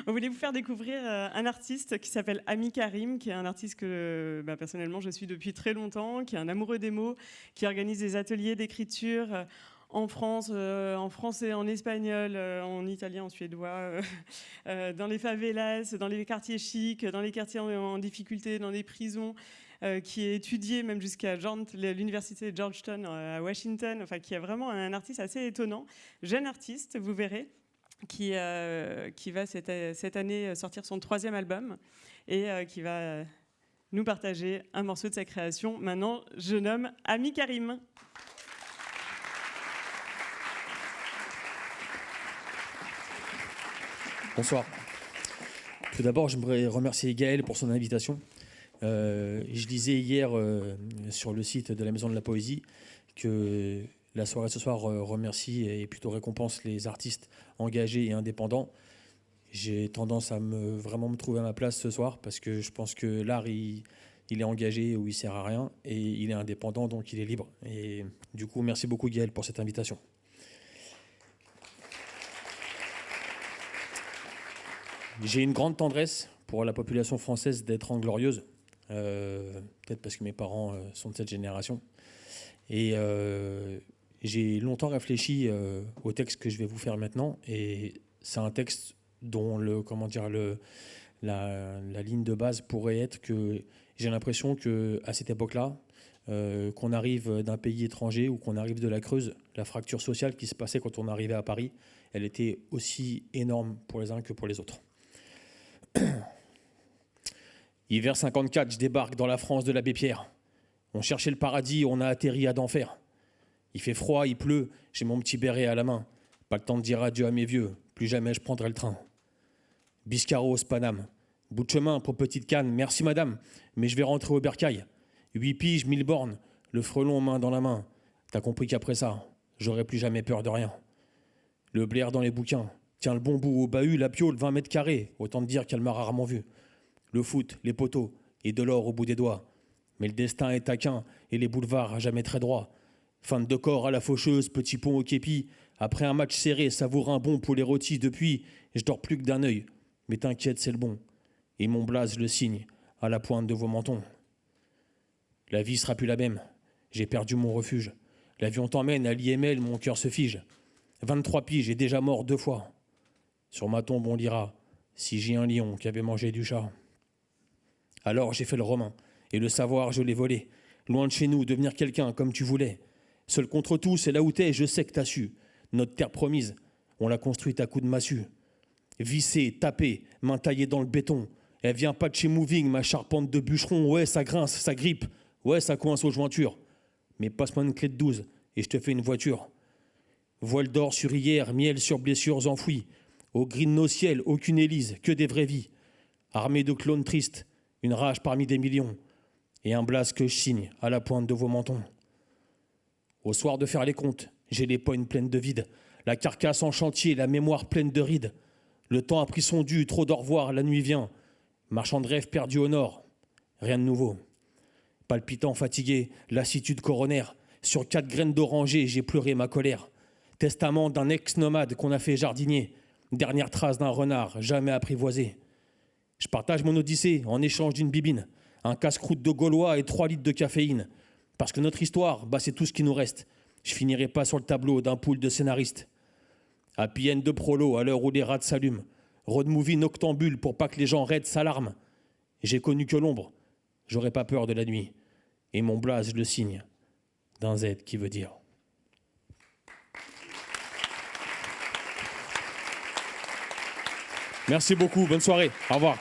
On voulait vous faire découvrir un artiste qui s'appelle Ami Karim, qui est un artiste que personnellement je suis depuis très longtemps, qui est un amoureux des mots, qui organise des ateliers d'écriture en France, en français, en espagnol, en italien, en suédois, dans les favelas, dans les quartiers chics, dans les quartiers en difficulté, dans les prisons, qui est étudié même jusqu'à l'université de Georgetown à Washington, enfin qui est vraiment un artiste assez étonnant, jeune artiste, vous verrez, qui va cette année sortir son 3e album et qui va nous partager un morceau de sa création. Maintenant, je nomme Ami Karim. Bonsoir. Tout d'abord, j'aimerais remercier Gaël pour son invitation. Je lisais hier sur le site de la Maison de la Poésie que la soirée ce soir remercie et plutôt récompense les artistes engagés et indépendants. J'ai tendance à vraiment me trouver à ma place ce soir parce que je pense que l'art, il est engagé ou il sert à rien et il est indépendant, donc il est libre. Et du coup, merci beaucoup Gaël pour cette invitation. J'ai une grande tendresse pour la population française des 30 Glorieuses, peut-être parce que mes parents sont de cette génération. Et j'ai longtemps réfléchi au texte que je vais vous faire maintenant, et c'est un texte dont la ligne de base pourrait être que j'ai l'impression qu'à cette époque-là, qu'on arrive d'un pays étranger ou qu'on arrive de la Creuse, la fracture sociale qui se passait quand on arrivait à Paris, elle était aussi énorme pour les uns que pour les autres. Hiver 54, je débarque dans la France de l'abbé Pierre. On cherchait le paradis, on a atterri à d'enfer. Il fait froid, il pleut, j'ai mon petit béret à la main. Pas le temps de dire adieu à mes vieux, plus jamais je prendrai le train. Biscarros, Paname. Bout de chemin pour Petite Canne, merci madame, mais je vais rentrer au bercail. 8 piges, 1000 bornes, le frelon main dans la main. T'as compris qu'après ça, j'aurai plus jamais peur de rien. Le blaire dans les bouquins. Tiens le bon bout au bahut, la piole, 20 mètres carrés, autant te dire qu'elle m'a rarement vu. Le foot, les poteaux, et de l'or au bout des doigts. Mais le destin est taquin, et les boulevards à jamais très droits. Fin de corps à la faucheuse, petit pont au képi. Après un match serré, savoure un bon poulet rôti. Depuis, je dors plus que d'un œil. Mais t'inquiète, c'est le bon. Et mon blaze le signe, à la pointe de vos mentons. La vie sera plus la même. J'ai perdu mon refuge. L'avion t'emmène à l'IML, mon cœur se fige. 23 piges, et déjà mort 2 fois. Sur ma tombe, on lira « Si j'ai un lion qui avait mangé du chat ». Alors j'ai fait le romain, et le savoir, je l'ai volé. Loin de chez nous, devenir quelqu'un comme tu voulais. Seul contre tout, c'est là où t'es, je sais que t'as su. Notre terre promise, on l'a construite à coups de massue. Vissée, tapée, main taillée dans le béton. Elle vient pas de chez Moving, ma charpente de bûcheron. Ouais, ça grince, ça grippe. Ouais, ça coince aux jointures. Mais passe-moi une clé de 12, et je te fais une voiture. Voile d'or sur hier, miel sur blessures enfouies. Au gris de nos ciels, aucune Élise, que des vraies vies. Armée de clones tristes, une rage parmi des millions. Et un blase que je signe à la pointe de vos mentons. Au soir de faire les comptes, j'ai les poignes pleines de vide. La carcasse en chantier, la mémoire pleine de rides. Le temps a pris son dû, trop d'au revoir, la nuit vient. Marchand de rêve perdu au nord, rien de nouveau. Palpitant, fatigué, lassitude coronaire. Sur 4 graines d'oranger, j'ai pleuré ma colère. Testament d'un ex-nomade qu'on a fait jardinier. Dernière trace d'un renard, jamais apprivoisé. Je partage mon odyssée en échange d'une bibine, un casse-croûte de Gaulois et 3 litres de caféine. Parce que notre histoire, c'est tout ce qui nous reste. Je finirai pas sur le tableau d'un pool de scénaristes. Happy end de prolo à l'heure où les rats s'allument. Road movie noctambule pour pas que les gens raident s'alarment. J'ai connu que l'ombre, j'aurais pas peur de la nuit. Et mon blaze le signe d'un Z qui veut dire. Merci beaucoup, bonne soirée, au revoir.